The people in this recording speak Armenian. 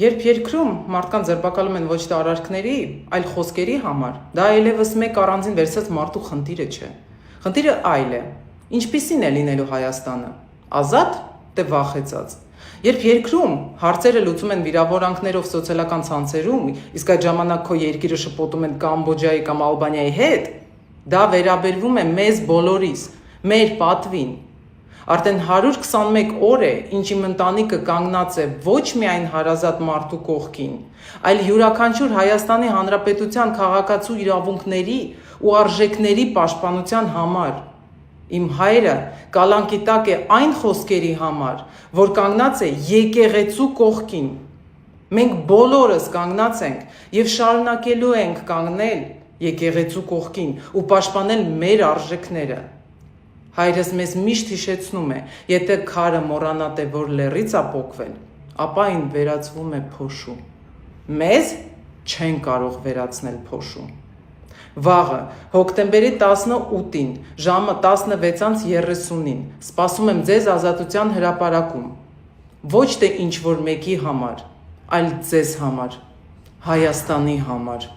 Երբ երկրում մարդկանց ձերբակալում են ոչ թե արարքների, այլ խոսքերի համար, դա այլևս մեկ առանձին վերցած մարդու խնդիրը չէ։ Խնդիրը այլ է։ Ինչպիսին է լինելու Հայաստանը։ Ազատ, թե վախեցած։ Երբ երկրում հարցերը լուծում են վիրավորանքներով սոցիալական ցանցերում, իսկ այդ ժամանակ քո երկիրը շփոթում են Կամբոջայի կամ Ալբանիայի հետ, դա վերաբերվում է մեզ բոլորիս, մեր պատվին։ Արդեն 121 օր է, ինչ իմ ընտանիքը կանգնած է ոչ միայն հարազատ մարդու կողքին, այլ յուրաքանչյուր Հայաստանի Հանրապետության քաղաքացու իրավունքների ու արժեքների պաշտպանության համար։ Իմ հայրը կալանքի տակ է այն խոսքերի համար, որ կանգնած է եկեղեցու կողքին։ Մենք բոլորս կանգնած ենք և շարունակելու ենք կանգնել եկեղեցու կողքին ու պաշտպանել մեր արժեքները։ Հայրս մեզ միշտ հիշեցնում է, եթե քարը մոռանա թե որ լեռից է պոկվել, ապա այն վերածվում է փոշու։ Մեզ չեն կարող վերացնել փոշու։ Վաղը, հոկտեմբերի 18-ին, ժամը 16:30-ին, սպասում եմ ձեզ Ազատության հրապարակում։ Ոչ թե ինչ-որ մեկի համար, այլ ձեզ համար, Հայաստանի համար։